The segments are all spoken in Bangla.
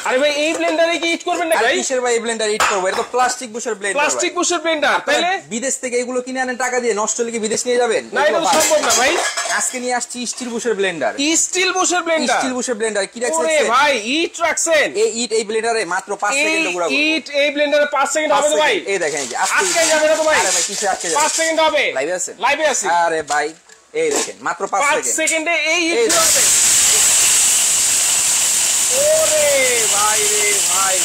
আরে ভাই এই ব্লেন্ডারে কি হিট করবেন না ভাই? কিসের ভাই এই ব্লেন্ডার হিট করব? এটা তো প্লাস্টিক বুশের ব্লেন্ডার। প্লাস্টিক বুশের ব্লেন্ডার, তাইলে বিদেশ থেকে এগুলো কিনে আনেন টাকা দিয়ে, নষ্ট হলে কি বিদেশ নিয়ে যাবেন? না, এটা সম্ভব না ভাই। আজকে নিয়ে আসছি স্টিল বুশের ব্লেন্ডার। স্টিল বুশের ব্লেন্ডার? স্টিল বুশের ব্লেন্ডার কি রাখছেন? ওরে ভাই ইট রাখছেন। এই ব্লেন্ডারে মাত্র 5 সেকেন্ডে গুঁড়া করব। এই ব্লেন্ডারে 5 সেকেন্ড হবে তো ভাই? এই দেখেন, এই যে আজকে যাবে না তো ভাই? আরে ভাই কিসে আজকে যাবে? 5 সেকেন্ড হবে। লাইভে আছেন? লাইভে আছি। আরে ভাই এই দেখেন মাত্র 5 সেকেন্ডে এই হিট হবে। ওরে ভাই রে ভাই,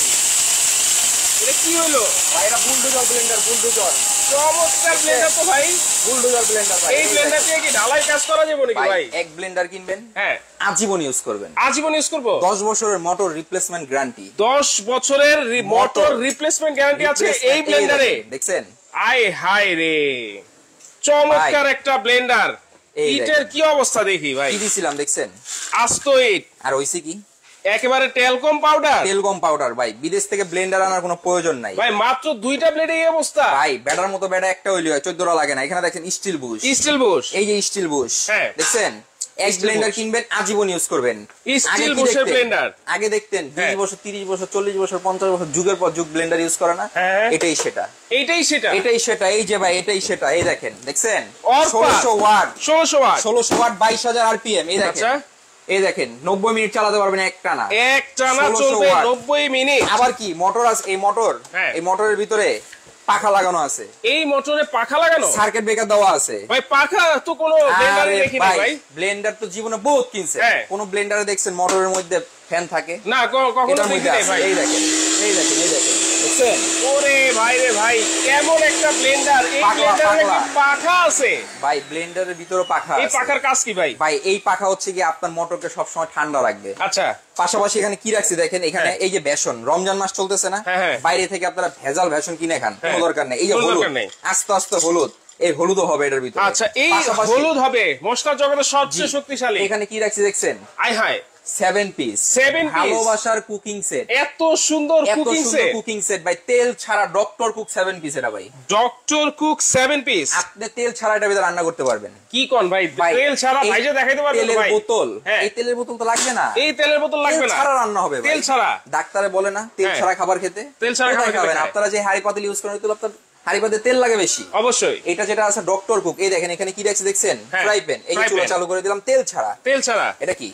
এটা কি হলো ভাই? এটা বুলডোজার ব্লেন্ডার, বুলডোজার। চমৎকার ব্লেন্ডার তো ভাই, বুলডোজার ব্লেন্ডার ভাই। এই ব্লেন্ডার দিয়ে কি ঢালাই কাজ করা যাবে নাকি ভাই? এক ব্লেন্ডার কিনবেন, হ্যাঁ আজীবন ইউজ করবেন। আজীবন ইউজ করব? 10 বছরের মোটর রিপ্লেসমেন্ট গ্যারান্টি। 10 বছরের মোটর রিপ্লেসমেন্ট গ্যারান্টি আছে এই ব্লেন্ডারে। দেখছেন? আয় হায় রে, চমৎকার একটা ব্লেন্ডার। ইটের কি অবস্থা দেখি ভাই। কি দিছিলাম দেখছেন? আস্ত ইট। আর হইছে কি? একেবারে টেলকম পাউডার। টেলকম পাউডার ভাই। বিদেশ থেকে ব্লেন্ডার আনার কোনো প্রয়োজন নাই ভাই, মাত্র 2টা ব্লেডে এই অবস্থা ভাই। ব্যাটার মতো ব্যাটা একটা হইলি হয়, 14 লাগে না। এখানে দেখেন স্টিল বুশ। স্টিল বুশ, এই যে স্টিল বুশ, হ্যাঁ দেখছেন? এক ব্লেন্ডার কিনবেন, আজীবন ইউজ করবেন। স্টিল বুশের ব্লেন্ডার। আগে দেখতেন 20 বছর, 30 বছর, 40 বছর, 50 বছর যুগের পর যুগ ব্লেন্ডার ইউজ করে না? এটাই সেটা, এটাই সেটা, এটাই সেটা। এই যে ভাই এটাই সেটা। এই দেখেন, দেখছেন? 1600 ওয়াট, 1600 ওয়াট, 22,000 আরপিএম। এই দেখেন, এই দেখেন 90 মিনিট চালাতে পারবেন এক টানা। এক টানা চলবে 90 মিনিট। আবার কি মোটর আছে? এই মোটর, এই মোটরের ভিতরে পাখা লাগানো আছে। এই মোটরে পাখা লাগানো, সার্কিট ব্রেকার দেওয়া আছে ভাই। পাখা তো কোনো ব্লেন্ডারে দেখি না ভাই। ব্লেন্ডার তো জীবনে বহুত কিনছে, কোন ব্লেন্ডারে দেখছেন মোটরের মধ্যে ফ্যান থাকে না? কখনো দেখি নাই ভাই। এই দেখেন, এই দেখেন, এই দেখেন, দেখছেন? ওরে ভাই রে ভাই, কেমন একটা ব্লেন্ডার! এই ব্লেন্ডারে কি পাখা আছে ভাই? ব্লেন্ডারের ভিতরে পাখা আছে। এই পাখার কাজ কি ভাই? ভাই এই পাখা হচ্ছে কি আপনার মোটরকে সবসময় ঠান্ডা রাখবে। আচ্ছা, পাশাপাশি এখানে কি রাখছি দেখেন, এখানে এই যে বেসন, রমজান মাস চলতেছে না? বাইরে থেকে আপনারা ভেজাল বেসন কিনে খান, কোনো দরকার নেই। এই যে হলুদ, আস্তে আস্তে হলুদ, এই হলুদও হবে এটার ভিতরে। আচ্ছা, এই হলুদ হবে মশলা জগতের সবচেয়ে শক্তিশালী। এখানে কি রাখছি দেখছেন? আয় হায়, 7 পিস ভালোবাসার কুকিং সেট। এত সুন্দর কুকিং সেট ভাই। তেল ছাড়া ডক্টর কুক 7 পিস। এটা ভাই ডক্টর কুক 7 পিস। আপনি তেল ছাড়া এটা ভিতরে রান্না করতে পারবেন। কি কোন ভাই? তেল ছাড়া ভাইজে দেখাইতে পারবেন তেলের ভাই? বোতল, এই তেলের বোতল তো লাগবে না। এই তেলের বোতল লাগবে না, তেল ছাড়া রান্না হবে। তেল ছাড়া ডাক্তারে বলে না তেল ছাড়া খাবার খেতে? তেল ছাড়া খাবার খাবেন। আপনারা যে হাড়ি পাতিল ইউজ করেন, তো আপনার হাড়ি পাতিলে তেল লাগে বেশি। অবশ্যই। এটা যেটা আছে ডক্টর কুক, এই দেখেন এখানে কি রাখছি দেখছেন? Fry pan. এই যে চুলা চালু করে দিলাম, তেল ছাড়া। তেল ছাড়া। এটা কি?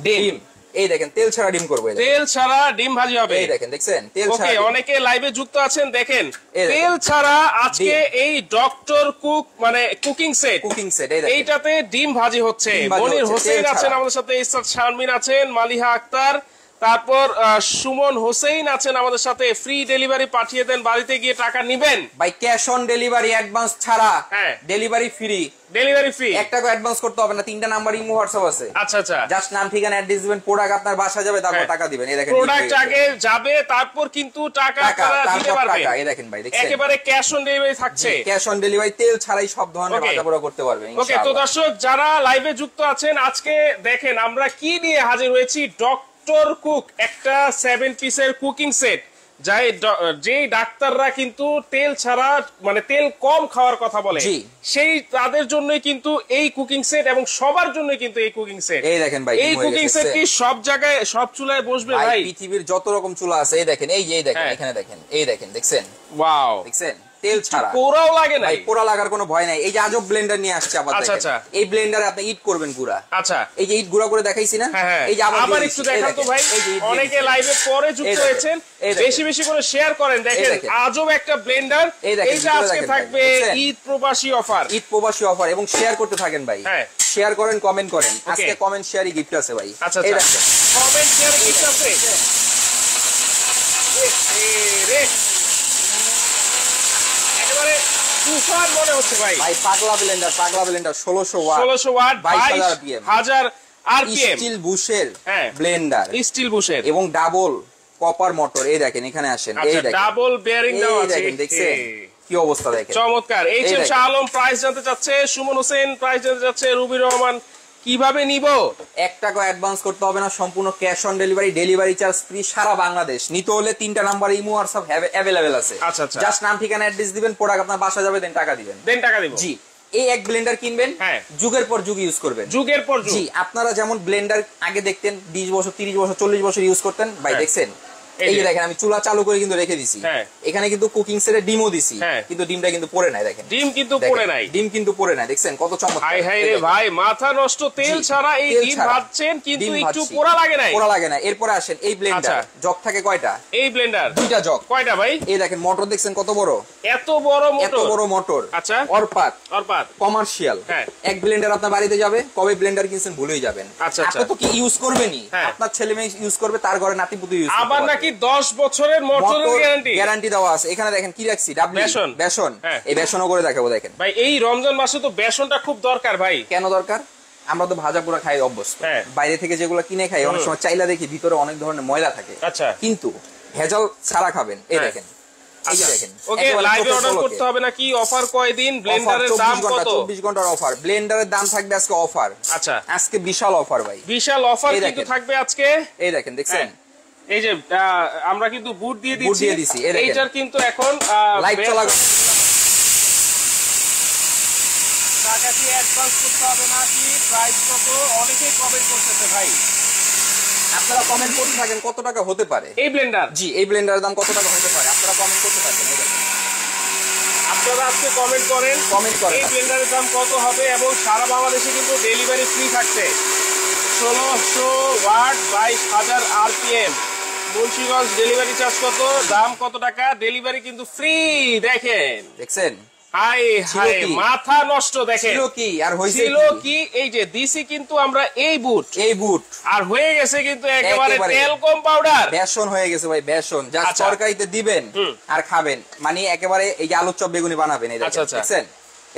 ডিম। এই দেখেন তেল ছাড়া ডিম করবো। তেল ছাড়া ডিম ভাজি হবে। এই দেখেন, দেখছেন? তেল ছাড়া। ওকে, অনেকে লাইভে যুক্ত আছেন, দেখেন তেল ছাড়া আজকে এই ডক্টর কুক মানে কুকিং সেট, এইটাতে ডিম ভাজি হচ্ছে। মনির হোসেন আছেন আমাদের সাথে, ইসরাত শারমিন আছেন, মালিহা আক্তার, তারপর সুমন হোসেন আছেন আমাদের সাথে। ফ্রি ডেলিভারি পাঠিয়ে দেন, বাড়িতে গিয়ে টাকা নিবেন ভাই। ক্যাশ অন ডেলিভারি, অ্যাডভান্স ছাড়া। Delivery free, delivery free. 1 টাকা অ্যাডভান্স করতে হবে না। 3টা নাম্বার ইমো হোয়াটসঅ্যাপ আছে। আচ্ছা আচ্ছা, জাস্ট নাম ঠিকানা অ্যাড্রেস দিবেন, প্রোডাক্ট আপনার বাসায় যাবে, তারপর টাকা দিবেন। এই দেখেন প্রোডাক্ট আগে যাবে, তারপর কিন্তু টাকা আপনারা দিতে পারবেন। এই দেখেন ভাই, দেখছেন? একেবারে ক্যাশ অন ডেলিভারি থাকছে। ক্যাশ অন ডেলিভারি, তেল ছাড়াই সব ধরনের বাজারপড়া করতে পারবেন ইনশাআল্লাহ। ওকে, তো দর্শক যারা লাইভে যুক্ত আছেন, আজকে দেখেন আমরা কি নিয়ে হাজির হয়েছি। ডক্টর কুক একটা 7 পিসের কুকিং সেট, যে ডাক্তাররা কিন্তু তেল ছাড়া মানে তেল কম খাওয়ার কথা বলে, সেই তাদের জন্যই কিন্তু এই কুকিং সেট, এবং সবার জন্যই কিন্তু এই কুকিং সেট। এই দেখেন ভাই, এই কুকিং সেট কি সব জায়গায় সব চুলায় বসবে ভাই? পৃথিবীর যত রকম চুলা আছে, এই দেখেন, এই যে এই দেখেন, এখানে দেখেন, এই দেখেন, দেখছেন? ওয়াও, দেখছেন? তেল ছাড়া। পোড়াও লাগে না? পোড়া লাগার কোনো ভয় নাই। এই যে আজব ব্লেন্ডার নিয়ে আসছে আবার। আচ্ছা, এই ব্লেন্ডারে আপনি ইট করবেন গুঁড়া। আচ্ছা, এই যে ইট গুঁড়া করে দেখাইছি না? এই যে আবার একটু দেখান তো ভাই। অনেকে লাইভে পরে যুক্ত হয়েছেন, বেশি বেশি করে শেয়ার করেন। দেখেন আজব একটা ব্লেন্ডার। এইটা আজকে থাকবে ঈদ প্রবাসী অফার, ঈদ প্রবাসী অফার। এবং শেয়ার করতে থাকেন ভাই, শেয়ার করেন, কমেন্ট করেন। আজকে কমেন্ট শেয়ারই গিফট আছে ভাই। আচ্ছা, কমেন্ট শেয়ারে গিফট আছে। তুফান মনে হচ্ছে ভাই। ভাই পাগলা ব্লেন্ডার, পাগলা ব্লেন্ডার। 1600 ওয়াট, 22,000 আরপিএম, স্টিল বুশের ব্লেন্ডার, স্টিল বুশের, এবং ডাবল কপার মোটর। এই দেখেন, এখানে আসেন, এই দেখেন ডাবল বেয়ারিং দেওয়া আছে। দেখছেন কি অবস্থা? দেখেন চমৎকার। এইচএম শাহ আলম প্রাইস জানতে চাচ্ছে, সুমন হোসেন প্রাইস জানতে চাচ্ছে, রুবি রহমান কিভাবে নিব? 1 টাকা অ্যাডভান্স করতে হবে না, সম্পূর্ণ cash on delivery, delivery charge free সারা বাংলাদেশ। নিতে হলে 3টা নাম্বার ইমো হোয়াটসঅ্যাপ अवेलेबल আছে। আচ্ছা আচ্ছা, জাস্ট নাম ঠিকানা অ্যাড্রেস দিবেন, প্রোডাক্ট আপনার বাসা যাবে, দেন টাকা দিবেন। দেন টাকা দিব। জি, এই এক ব্লেন্ডার কিনবেন, যুগের পর যুগ ইউজ করবেন, যুগের পর যুগ। জি, আপনারা যেমন ব্লেন্ডার আগে দেখতেন 20 বছর 30 বছর 40 বছর ইউজ করতেন ভাই, দেখছেন এই যে দেখেন আমি চুলা চালু করে কিন্তু রেখে দিছি, এখানে কিন্তু কুকিং সেটে ডিমও দিছি, কিন্তু ডিমটা কিন্তু পড়ে নাই, দেখেন ডিম কিন্তু পড়ে নাই, ডিম কিন্তু পড়ে নাই, দেখছেন কত চমৎকার। হাই হাই রে ভাই, মাথা নষ্ট, তেল ছাড়া এই ডিম ভাজছেন কিন্তু একটু পোড়া লাগে নাই, পোড়া লাগে না। এরপরে আসেন এই ব্লেন্ডার, জগ থাকে কয়টা? এই ব্লেন্ডার দুইটা জগ। কয়টা ভাই? এই দেখেন মোটর দেখছেন কত বড়, এত বড় মোটর, এত বড় মোটর। আচ্ছা, অরপাত কমার্শিয়াল। এক ব্লেন্ডার আপনার বাড়িতে যাবে, কবে ব্লেন্ডার কিনছেন ভুলেই যাবেন। আপনি তো কি ইউজ করবেনই, আপনার ছেলে মেয়ে ইউজ করবে, তার ঘরে নাতিপুতি ইউজ করবে। আবার নাকি 10 বছরের মোটরের গ্যারান্টি দেওয়া আছে। এখানে দেখেন কি রাখছি, বেসন। এই বেসনও করে দেখাবো, দেখেন ভাই এই রমজান মাসে তো বেসনটা খুব দরকার ভাই। কেন দরকার? আমরা তো ভাজা পোড়া খাই অভ্যস্ত, বাইরে থেকে যেগুলো কিনে খাই অনেক সময় চাইলা দেখি ভিতরে অনেক ধরনের ময়লা থাকে, কিন্তু ভেজাল ছাড়া খাবেন। এই দেখেন, এই যে দেখেন, ওকে লাইভে অর্ডার করতে হবে নাকি? অফার কয়দিন? ব্লেন্ডারের দাম কত? 24 ঘন্টার অফার। ব্লেন্ডারের দাম থাকবে আজকে অফার। আচ্ছা, আজকে বিশাল অফার ভাই, বিশাল অফার কিন্তু থাকবে আজকে। এই দেখেন, দেখছেন এই যে আমরা কিন্তু বুট দিয়ে দিচ্ছি, এইটার কিন্তু এখন লাইভ চলা, টাকা কি অ্যাডভান্স করতে হবে নাকি, প্রাইস কত? অনেকেই কমেন্ট করতেছে ভাই, আপনারা কমেন্ট করতে থাকেন কত টাকা হতে পারে এই ব্লেন্ডার। জি, এই ব্লেন্ডারের দাম কত টাকা হতে পারে আপনারা কমেন্ট করতে থাকেন। আপনারা আজকে কমেন্ট করেন এই ব্লেন্ডারের দাম কত হবে, এবং সারা বাংলাদেশে কিন্তু ডেলিভারি ফ্রি থাকছে। 1600 watt 22,000 RPM, Munshiganj delivery charge কত, দাম কত টাকা, ডেলিভারি কিন্তু ফ্রি। দেখছেন হাই হাই, মাথা নষ্ট। দেখেন ছিল কি আর হইছে কি, এই যে দিছি কিন্তু আমরা এই বুট আর হয়ে গেছে কিন্তু একেবারে টেলকম পাউডার, বেসন হয়ে গেছে ভাই, বেসন যা তরকারিতে দিবেন আর খাবেন, মানে একেবারে এই যে আলুর চপ বেগুনি বানাবেন। এই দেখেন,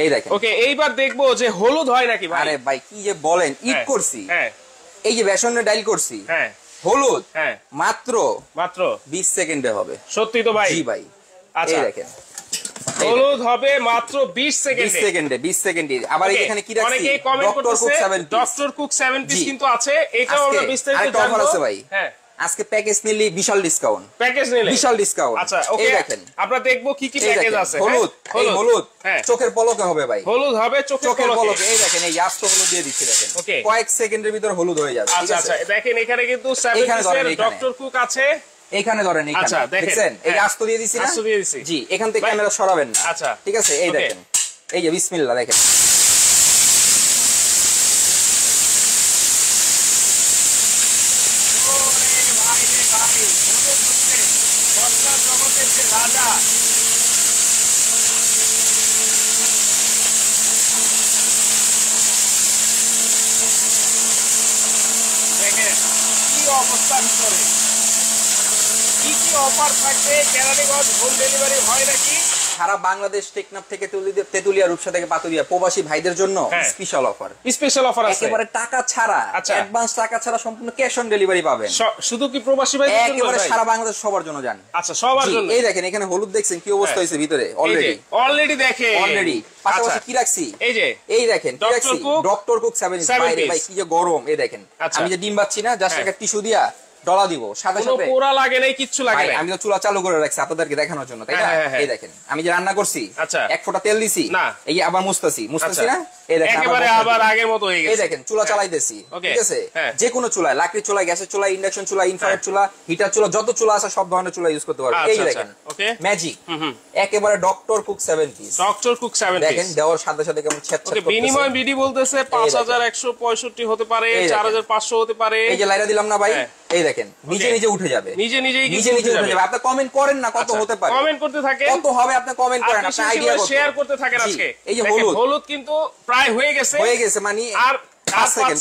এই দেখেন। ওকে, এইবার দেখবো যে হলুদ হয় নাকি ভাই। আরে ভাই কি যে বলেন, ঈদ করছি, এই যে বেসনের ডাইল করছি, হলুদ মাত্র 20 সেকেন্ডে হবে। সত্যি তো ভাই? জি ভাই। আচ্ছা, দেখেন হলুদ হবে মাত্র 20 সেকেন্ডে। 20 সেকেন্ডে। আবার এখানে কি রাখছি, অনেকেই কমেন্ট করতেছে ডক্টর কুক 7 পিস কিন্তু আছে, এটাও আমরা বিস্তারিত জানবো। আছে ভাই, হ্যাঁ আজকে প্যাকেজ নিলে বিশাল ডিসকাউন্ট, বিশাল ডিসকাউন্ট। আচ্ছা, ওকে, দেখেন আমরা দেখবো কি কি প্যাকেজ আছে। হলুদ, এই হলুদ চোখের পলকে হবে ভাই, হলুদ হবে চোখের পলকে। এই দেখেন, এই আস্ত হলুদ দিয়ে দিচ্ছি, দেখেন কয়েক সেকেন্ডের ভিতর হলুদ হয়ে যাবে। আচ্ছা আচ্ছা, দেখেন এখানে কিন্তু 7 পিসের ডক্টর কুক আছে। এখানে ধরেন, এখানে দেখছেন এই আস্ত দিয়ে দিছি না, জি, এখান থেকে ক্যামেরা সরাবেন না। আচ্ছা, ঠিক আছে, এই দেখেন, এই যে বিসমিল্লাহ, দেখেন রাজা। দেখেন কি অবস্থা ভিতরে, কি কি অফার থাকবে, কেরানীগঞ্জ হোম ডেলিভারি হয় নাকি? সারা বাংলাদেশ, টেকনাফ থেকে তেতুলিয়া, রূপসা থেকে পাতুরিয়া, প্রবাসী ভাইদের জন্য স্পেশাল অফার, স্পেশাল অফার আছে, একেবারে টাকা ছাড়া, অ্যাডভান্স টাকা ছাড়া সম্পূর্ণ ক্যাশ অন ডেলিভারি পাবেন। শুধু কি প্রবাসী ভাইদের জন্য? একেবারে সারা বাংলাদেশ, সবার জন্য যান। আচ্ছা, সবার জন্য। এই দেখেন এখানে হলুদ দেখছেন কি অবস্থা হয়েছে ভিতরে, অলরেডি দেখেন, অলরেডি। পাশাপাশি কি রাখছি, এই দেখেন কি রাখছি, ডক্টর কুক 7 ভাই কি যে গরম। এই দেখেন আমি যে ডিম বাচ্ছি না, জাস্ট একটা টিস্যু দিয়া ডলা দিব, সাথে সাথে পোড়া লাগে নাই, কিচ্ছু লাগে নাই। আমি তো চুলা চালু করে রাখছি আপনাদেরকে দেখানোর জন্য, তাই না? এই দেখেন আমি যে রান্না করছি, এক ফোঁটা তেল দিছি না, এই আবার মুছতাছি না, এই দেখেন একেবারে আবার আগের মতো হয়ে গেছে। এই দেখেন চুলা চালাইতেছি, ঠিক আছে, যে কোনো চুলায়, লাকড়ির চুলায়, গ্যাসের চুলায়, ইন্ডাকশন চুলা, ইনফ্রারেড চুলা, হিটার চুলা, যত চুলা আছে সব ধরনের চুলা ইউজ করতে পারবেন। এই দেখেন ম্যাজিক, একেবারে doctor cook 7 piece, doctor cook 7 piece. দেখেন দেওয়ার সাথে সাথে কেমন ছেদ করতেছে। বিনিময় বিডি বলতেছে 5165 হতে পারে, 4500 হতে পারে। এই যে লাইরা দিলাম না ভাই, এই দেখেন নিজে নিজে উঠে যাবে, নিজে উঠে যাবে। আপনি কমেন্ট করেন না কত হতে পারে, কমেন্ট করতে থাকেন, কত হবে আপনি কমেন্ট করেন, আপনি আইডিয়া শেয়ার করতে থাকেন। আজকে এই যে হলুদ কিন্তু প্রায় হয়ে গেছে, মানে আর 5 সেকেন্ড।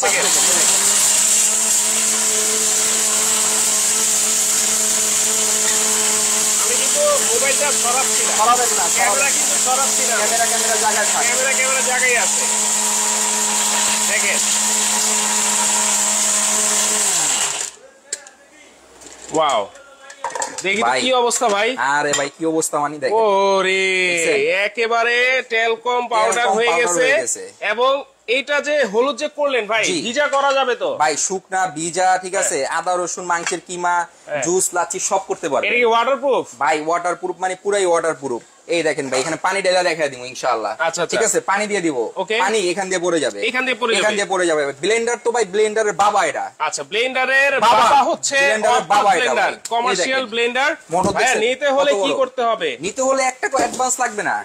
আমি কিন্তু মোবাইলটা সরাচ্ছি না, সরাবেন না, ক্যামেরা কিন্তু সরাচ্ছি না, ক্যামেরা জায়গায় থাকে, ক্যামেরা জায়গায় আছে। দেখেন ওয়াও, দেখি কি অবস্থা ভাই। আরে ভাই কি অবস্থা, মানে দেখেন ওরে একেবারে টেলকম পাউডার হয়ে গেছে। এবং এইটা যে হলুদ যে করলেন ভাই, ভিজা করা যাবে তো ভাই? শুকনা ভিজা, ঠিক আছে, আদা রসুন, মাংসের কিমা, জুস, লাচ্ছি সব করতে পারবেন। এটা কি ওয়াটারপ্রুফ ভাই? ওয়াটারপ্রুফ মানে পুরাই ওয়াটারপ্রুফ। এই দেখেন ভাই এখানে পানি ঢেলা দেখা দিব ইনশাআল্লাহ। ঠিক আছে, পানি দিয়ে দিব, পানি এখান দিয়ে পড়ে যাবে, এখান দিয়ে পড়ে যাবে। ব্লেন্ডার তো ভাই ব্লেন্ডারের বাবা এটা। আচ্ছা, ব্লেন্ডারের বাবা হচ্ছে ব্লেন্ডার, কমার্শিয়াল ব্লেন্ডার। ভাই নিতে হলে কি করতে হবে? নিতে হলে একটা কো অ্যাডভান্স লাগবে না,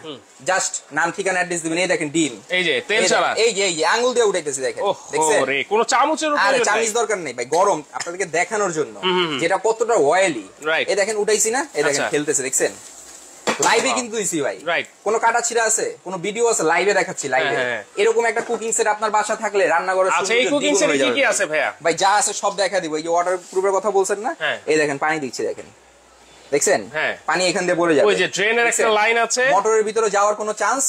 জাস্ট নাম ঠিকানা অ্যাড্রেস দিবেন। এই দেখেন ডিম, এই যে তেল ছাড়া, এই যে আঙ্গুল দিয়ে উঠাইতেছি দেখেন, দেখছেন? কোনো চামচের উপর, আরে চামচ দরকার নেই ভাই, গরম আপনাদেরকে দেখানোর জন্য যেটা কতটা অয়েলি। এই দেখেন উঠাইছি না, এই দেখেন খেলতেছে, দেখছেন? লাইভে কিন্তু দিছি ভাই, কোন কাটা ছিড়া আছে, কোন ভিডিও আছে, লাইভে দেখাচ্ছি লাইভে। এরকম একটা কুকিং সেট আপনার বাসা থাকলে রান্না করে। আচ্ছা, এই কুকিং সেটে কি কি আছে ভাইয়া? ভাই যা আছে সব দেখা দিব। এই যে ওয়াটার প্রুফের কথা বলছেন না, এই দেখেন পানি দিচ্ছি, দেখেন, দেখছেন? পানি এখান দিয়ে পড়ে যাবে। ওই যে ড্রেনের একটা লাইন আছে, মোটরের ভিতরে যাওয়ার কোনো চান্স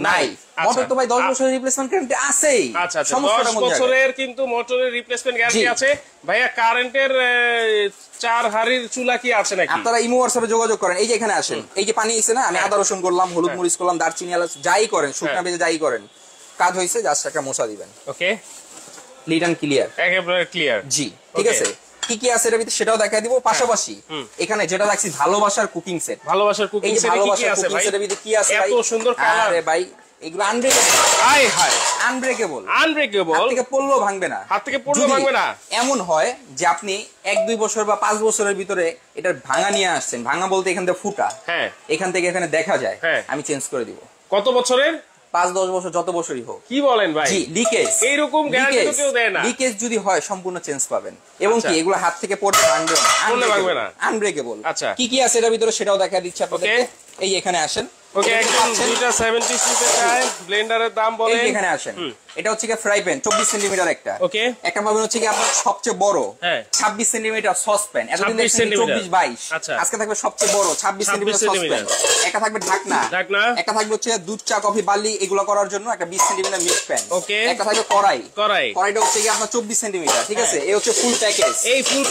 নাই। মোটর তো ভাই 10 বছরের রিপ্লেসমেন্ট গ্যারান্টি আছেই। আচ্ছা, 10 বছরের কিন্তু মোটরের রিপ্লেসমেন্ট গ্যারান্টি আছে। ভাইয়া কারেন্টের 4 হাড়ির চুলা কি আছে নাকি? আপনারা ইমো হোয়াটসঅ্যাপে যোগাযোগ করেন। এই যে এখানে আসেন, এই যে পানি আছে না, আমি আদা রসুন করলাম, হলুদ মরিচ করলাম, দারচিনি এলাচ যাই করেন, শুকনা ভেজে যাই করেন, কাজ হইছে, জাস্ট একটা মোছা দিবেন। ওকে, ক্লিন এন্ড ক্লিয়ার, একেবারে ক্লিয়ার। জি, ঠিক আছে। কি কি আছে এর ভিতরে সেটাও দেখাই দিব। পাশাপাশি এখানে যেটা রাখছি ভালোবাসার কুকিং সেট। ভালোবাসার কুকিং সেটে কি কি আছে ভাই? এর ভিতরে কি আছে ভাই? এত সুন্দর কালার। আরে ভাই এগুলো unbreakable. High high, unbreakable, unbreakable. হাত থেকে পড়লেও ভাঙবে না, হাত থেকে পড়লেও ভাঙবে না। এমন হয় যে আপনি 1-2 বছর বা 5 বছরের ভিতরে এটা ভাঙা নিয়ে আসছেন, ভাঙা বলতে এখান থেকে ফুটা, এখান থেকে এখানে দেখা যায়, আমি চেঞ্জ করে দিব। কত বছরের? 5-10 বছর, যত বছরই হোক। কি বলেন ভাই? জি, লিকেজ, এইরকম গ্যারান্টি তো কেউ দেয় না। লিকেজ যদি হয় সম্পূর্ণ চেঞ্জ পাবেন। এবং কি এগুলো হাত থেকে পড়তে ভাঙবে না, আনব্রেকেবল। আচ্ছা, কি কি আছে এর ভিতরে সেটাও দেখা দিচ্ছি আপনাদের। এই এখানে আসেন। ওকে, একদম 2টা 70 সিসি চাই। ব্লেন্ডারের দাম বলেন। এই এখানে আসেন। এটা হচ্ছে কি ফ্রাই প্যান 24 সেমি একটা। ওকে, একটা পাবেন হচ্ছে কি আপনার সবচেয়ে বড় 26 সেমি সসপ্যান। এতদিন দেখছেন 24-22, আজকে থাকবে সবচেয়ে বড় 26 সেমি সসপ্যান। একটা থাকবে ঢাকনা, একটা থাকবে হচ্ছে দুধ চা কফি বার্লি এগুলো করার জন্য একটা 20 সেমি মিক্স প্যান। ওকে, একটা থাকবে কড়াইটা হচ্ছে কি আপনার 24 সেমি, ঠিক আছে? এই হচ্ছে ফুল প্যাকেজ। এই ফুল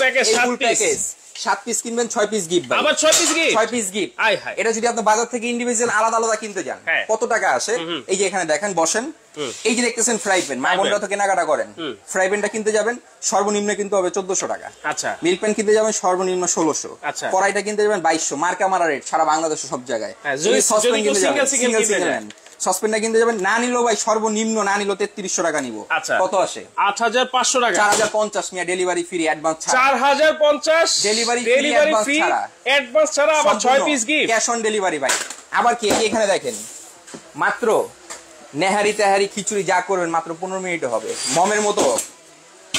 প্যাকেজ 7 পিস কিনবেন 6 পিস গিফট। আবার 6 পিস গিফট, 6 পিস গিফট। এটা যদি আপনি বাজার থেকে ইন্ডিভিজুয়াল আলাদা আলাদা কিনতে যান কত টাকা আসে? এই যে এখানে দেখেন, বসেন, এই যে দেখতেছেন ফ্রাই প্যান, মা বোনরা তো কেনাকাটা করেন, ফ্রাই প্যানটা কিনতে যাবেন সর্বনিম্ন কিন্তু হবে 1400 টাকা। আচ্ছা, মিল্ক প্যান কিনতে যাবেন সর্বনিম্ন 1600। আচ্ছা, কড়াইটা কিনতে যাবেন 2200, মার্কা মারা রেট সারা বাংলাদেশে সব জায়গায়। সসপ্যান কিনতে যাবেন, সিঙ্গেল সসপ্যানটা কিনতে যাবেন না নিলো ভাই সর্বনিম্ন না নিলো 3300 টাকা নিব। কত আসে? 8500 টাকা। 4050 মিয়া ডেলিভারি ফ্রি, অ্যাডভান্স ছাড়া। 4050 ডেলিভারি ফ্রি, অ্যাডভান্স ছাড়া, আবার 6 piece gift, cash on delivery ভাই। আবার কি এখানে দেখেন, মাত্র নেহারি তেহারি খিচুড়ি যা করবেন মাত্র 15 মিনিটে হবে। মমের মতো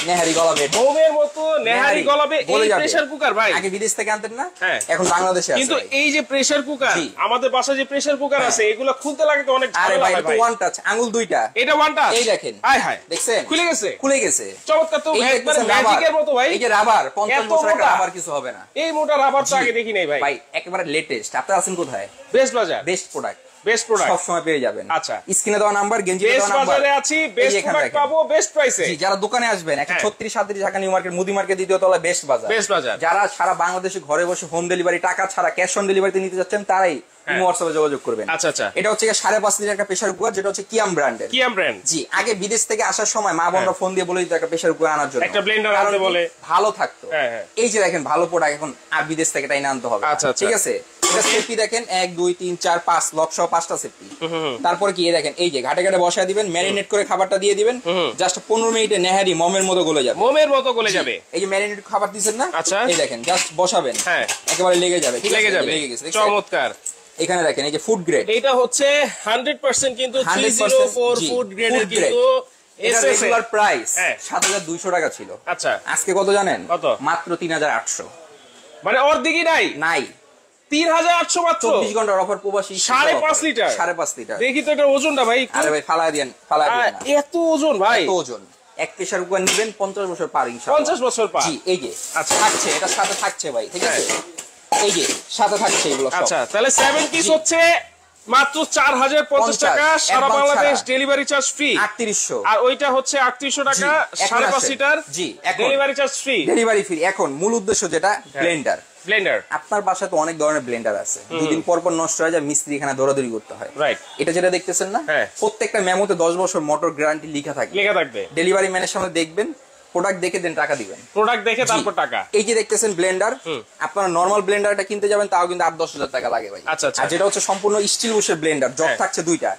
নেহারি গলাবে, মমের মতো নেহারি গলাবে। এই প্রেসার কুকার ভাই আগে বিদেশ থেকে আনতেন না, এখন বাংলাদেশে আছে। কিন্তু এই যে প্রেসার কুকার, আমাদের বাসায় যে প্রেসার কুকার আছে, এগুলো খুলতে লাগে তো অনেক ঝামেলা। আরে ভাই এটা ওয়ান টাচ, আঙ্গুল দুইটা, এটা ওয়ান টাচ। এই দেখেন, হায় হায়, দেখছেন খুলে গেছে। চমৎকার তো, একবারে ম্যাজিকের মতো ভাই। এই যে রাবার 50 বছর আগে রাবার কিছু হবে না। এই মোটা রাবার তো আগে দেখি নাই ভাই। ভাই একেবারে লেটেস্ট। আপনারা আছেন কোথায়? বেস্ট বাজার। বেস্ট প্রোডাক্ট, বেস্ট প্রোডাক্ট সব সময় পেয়ে যাবেন। আচ্ছা, স্ক্রিনে দেওয়া নাম্বার, গেঞ্জি দেওয়া নাম্বার, বেস্ট বাজারে আছি, বেস্ট প্রোডাক্ট পাবো বেস্ট প্রাইসে। জি, যারা দোকানে আসবেন 136 ঢাকা নিউ মার্কেট, মুদি মার্কেট, দ্বিতীয় তলা, বেস্ট বাজার। যারা সারা বাংলাদেশে ঘরে বসে হোম ডেলিভারি টাকা ছাড়া ক্যাশ অন ডেলিভারিতে নিতে যাচ্ছেন তারাই হোয়াটসঅ্যাপে যোগাযোগ করবেন। আচ্ছা আচ্ছা, এটা হচ্ছে 5.5 লিটার একটা প্রেসার কুকার, যেটা হচ্ছে কিয়াম ব্র্যান্ডের। কিয়াম ব্র্যান্ড। জি, আগে বিদেশ থেকে আসার সময় মা বোনরা ফোন দিয়ে বলে দিত একটা প্রেসার কুকার আনার জন্য, একটা ব্লেন্ডার আনতে বলে, ভালো থাকতো। এই যে দেখেন ভালো প্রোডাক্ট, এখন আর বিদেশ থেকে এটাই আনতে হবে। আচ্ছা, ঠিক আছে। এটা সেফটি দেখেন 1 2 3 4 5 লক সহ 5টা সেফটি। তারপরে কি দেখেন, এই যে ঘাটে ঘাটে বসায় দিবেন, ম্যারিনেট করে খাবারটা দিয়ে দিবেন, জাস্ট 15 মিনিটে নেহারি মমের মতো গলে যাবে। মমের মতো গলে যাবে। এই যে ম্যারিনেট খাবার দিবেন না, আচ্ছা, এই দেখেন জাস্ট বসাবেন, একেবারে লেগে যাবে। ঠিক আছে, লেগে গেছে। চমৎকার। এখানে দেখেন এই যে ফুড গ্রেড, এটা হচ্ছে 100% কিন্তু 304 ফুড গ্রেডের, কিন্তু এটা রেগুলার প্রাইস 7200 টাকা ছিল। আচ্ছা, আজকে কত জানেন? কত? মাত্র 3800। মানে অর্ধেকই নাই 3800 মাত্র। 24 ঘন্টার অফার, প্রবাসী 5.5 লিটার। 5.5 লিটার। দেখি তো এটা ওজনটা ভাই। আরে ভাই ফালায় দেন না। এত ওজন ভাই, এত ওজন। এক প্রেসার কুকার নেবেন 50 বছর পার ইনশাআল্লাহ। 50 বছর পার। জি, এই যে আচ্ছা থাকছে, এটা সাথে থাকছে ভাই। ঠিক আছে, এই যে সাথে থাকছে এগুলো সব। আচ্ছা, তাহলে 7 পিস হচ্ছে মাত্র 4050 টাকা, সারা বাংলাদেশ ডেলিভারি চার্জ ফ্রি 3800। আর ওইটা হচ্ছে 3800 টাকা 5.5 লিটার। জি, delivery charge free, delivery free. এখন মূল উদ্দেশ্য যেটা, ব্লেন্ডার। আপনার বাসায় তো অনেক ধরনের ব্লেন্ডার আছে, দুদিন পর পর নষ্ট হয়ে যায়, মিস্ত্রি এখানে দৌড়াদৌড়ি করতে হয়। এটা যেটা দেখতেছেন না, প্রত্যেকটা মেমোতে 10 বছর মোটর গ্যারান্টি লেখা থাকবে। ডেলিভারি ম্যানের সামনে দেখবেন প্রোডাক্ট দেখে দেন টাকা দিবেন, প্রোডাক্ট দেখে তারপর টাকা। এই যে দেখতেছেন ব্লেন্ডার, আপনারা নরমাল ব্লেন্ডারটা কিনতে যাবেন তাও কিন্তু 8-10 হাজার টাকা লাগে ভাই। আচ্ছা আচ্ছা। আর যেটা হচ্ছে সম্পূর্ণ স্টিল বুশের ব্লেন্ডার, জগ থাকছে দুইটা,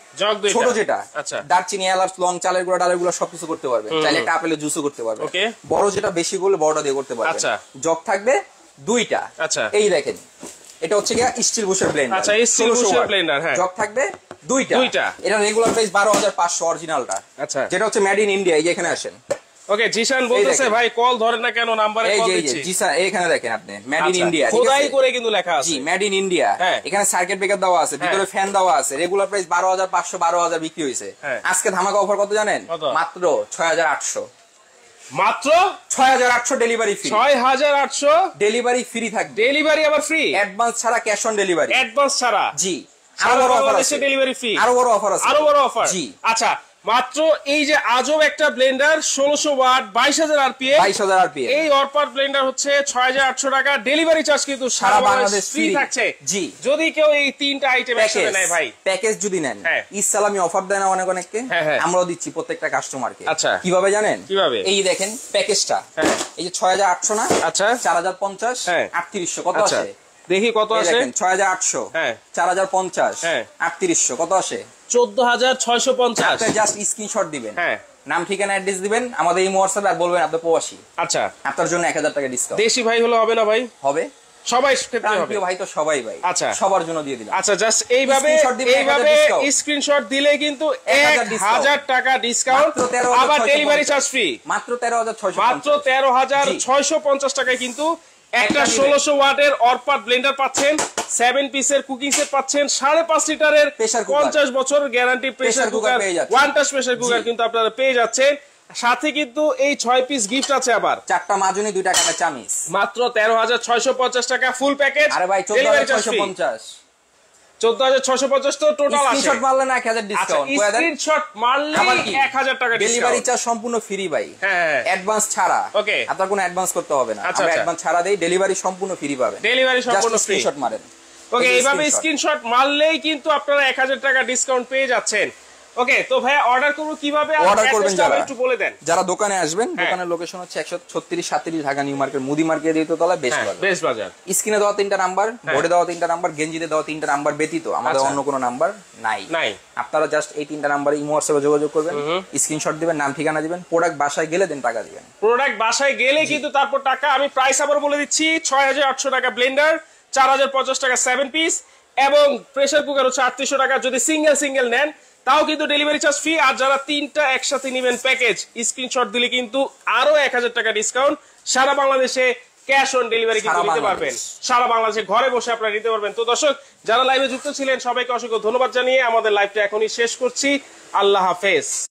ছোট যেটা দারচিনি, এলাচ, লং, চালের গুঁড়া, ডালের গুঁড়া সবকিছু করতে পারবে, চাইলে একটা আপেলের জুসও করতে পারবে। বড় যেটা বেশি করলে বড়টা দিয়ে করতে পারবে। জগ থাকবে দুইটা। আচ্ছা, এই দেখেন এটা হচ্ছে গিয়া স্টিল বুশের ব্লেন্ডার। আচ্ছা, স্টিল বুশের ব্লেন্ডার, হ্যাঁ। জগ থাকবে দুইটা। এটা রেগুলার প্রাইস 12,500 অরিজিনালটা। আচ্ছা, যেটা হচ্ছে মেড ইন ইন্ডিয়া। এই যে এখানে আসেন। ওকে, জিশান বলতেছে ভাই কল ধরেন না কেন, নাম্বারে কল দিচ্ছি। জি স্যার, এখানে দেখেন আপনি মেড ইন ইন্ডিয়া খোদাই করে কিন্তু লেখা আছে। জি, মেড ইন ইন্ডিয়া। এখানে সার্কিট ব্রেকার দেওয়া আছে, ভিতরে ফ্যান দেওয়া আছে। রেগুলার প্রাইস 12,500, 12,000 বিক্রি হইছে। আজকে ধামাকা অফার কত জানেন? মাত্র 6,800। মাত্র 6,800 ডেলিভারি ফ্রি। 6,800 ডেলিভারি ফ্রি থাকবে। ডেলিভারি আবার ফ্রি, অ্যাডভান্স ছাড়া, ক্যাশ অন ডেলিভারি। অ্যাডভান্স ছাড়া। জি, আরো বড় অফার আছে, ডেলিভারি ফ্রি। আরো বড় অফার আছে, আরো বড় অফার। জি, আচ্ছা, মাত্র এই যে আজব একটা ব্লেন্ডার 1600 ওয়াট 22,000 আরপিএম, 22,000 আরপিএম, এই অরপার ব্লেন্ডার হচ্ছে 6,800 টাকা। ডেলিভারি চার্জ কিন্তু সারা বাংলাদেশ ফ্রি থাকছে। জি, যদি কেউ এই তিনটা আইটেম একসাথে নেয় ভাই, প্যাকেজ যদি নেন, ইসলামি অফার দেয় না অনেককে, আমরাও দিচ্ছি প্রত্যেকটা কাস্টমারকে। আচ্ছা, কিভাবে জানেন? কিভাবে? এই দেখেন প্যাকেজটা, এই যে 6,800 না, আচ্ছা, 4,050, 3,800 কত আসে দেখি? কত আসে? 6,800, 4,050, 3,800 কত আসে? 14,650। আপনি জাস্ট স্ক্রিনশট দিবেন, নাম, ঠিকানা, অ্যাড্রেস দিবেন আমাদের এই হোয়াটসঅ্যাপে, আর বলবেন আপনি প্রবাসী। আচ্ছা, আপনার জন্য 1,000 টাকা ডিসকাউন্ট। দেশি ভাই হলো হবে না ভাই? হবে, সবাই ক্ষেত্রে হবে ভাই, তো সবাই ভাই। আচ্ছা, সবার জন্য দিয়ে দিলাম। আচ্ছা, জাস্ট এইভাবে স্ক্রিনশট দিলে কিন্তু 1,000 টাকা ডিসকাউন্ট, আবার ডেলিভারি চার্জ ফ্রি। মাত্র 13,650 টাকায় কিন্তু একটা 1600 ওয়াটের অরপার ব্লেন্ডার পাচ্ছেন, 7 পিসের কুকিং সেট পাচ্ছেন, 5.5 লিটারের 50 বছর guarantee pressure cooker, 1 touch pressure cooker কিন্তু আপনারা পেয়ে যাচ্ছেন। সাথে কিন্তু এই 6 পিস গিফট আছে, আবার 4টা মাজনি, 2টা কাটা চামিচ। মাত্র 13,650 টাকা ফুল প্যাকেজ। আরে ভাই, 14,650, 14,650 তো টোটাল আছে। স্ক্রিনশট মারলে না 1,000 ডিসকাউন্ট। স্ক্রিনশট মারলে 1,000 টাকা ডিসকাউন্ট। ডেলিভারি চার্জ সম্পূর্ণ ফ্রি ভাই, অ্যাডভান্স ছাড়া। ওকে, আপনার কোনো অ্যাডভান্স করতে হবে না, আমরা অ্যাডভান্স ছাড়া দেই, ডেলিভারি সম্পূর্ণ ফ্রি পাবেন। ডেলিভারি সম্পূর্ণ ফ্রি, স্ক্রিনশট মারেন। ওকে, এইভাবে স্ক্রিনশট মারলেই কিন্তু আপনারা 1,000 টাকা ডিসকাউন্ট পেয়ে যাচ্ছেন। ওকে, তো ভাই অর্ডার করব কিভাবে? অর্ডার করবেন একটু বলে দেন। যারা দোকানে আসবেন, দোকানের লোকেশন হচ্ছে 136-37 ঢাকা নিউ মার্কেট, মুদি মার্কেট দ্বিতীয়তলা, বেশ বাজার। স্ক্রিনে দেওয়া 3টা নাম্বার, বোর্ডে দেওয়া 3টা নাম্বার, গেঞ্জিতে দেওয়া 3টা নাম্বার ব্যতীত আমাদের অন্য কোনো নাম্বার নাই। আপনারা জাস্ট এই 3টা নাম্বারে ইমো হোয়াটসঅ্যাপে যোগাযোগ করবেন, স্ক্রিনশট দিবেন, নাম, ঠিকানা দিবেন, প্রোডাক্ট বাসায় গেলে দেন টাকা দিবেন। প্রোডাক্ট বাসায় গেলে কিন্তু তারপর টাকা। আমি প্রাইস আবার বলে দিচ্ছি, 6,800 টাকা ব্লেন্ডার, 4,050 টাকা 7 পিস, এবং প্রেসার কুকার হচ্ছে 3,800 টাকা। যদি সিঙ্গেল নেন তাও কিন্তু ডেলিভারি চার্জ ফ্রি। আর যারা 3টা একসাথে নেবেন প্যাকেজ, স্ক্রিনশট দিলে কিন্তু আরো 1,000 টাকা ডিসকাউন্ট। সারা বাংলাদেশে ক্যাশ অন ডেলিভারি কিন্তু নিতে পারবেন, সারা বাংলাদেশে ঘরে বসে আপনারা নিতে পারবেন। তো দর্শক, যারা লাইভে যুক্ত ছিলেন সবাইকে অসংখ্য ধন্যবাদ জানিয়ে আমাদের লাইভটা এখনই শেষ করছি। আল্লাহ হাফেজ।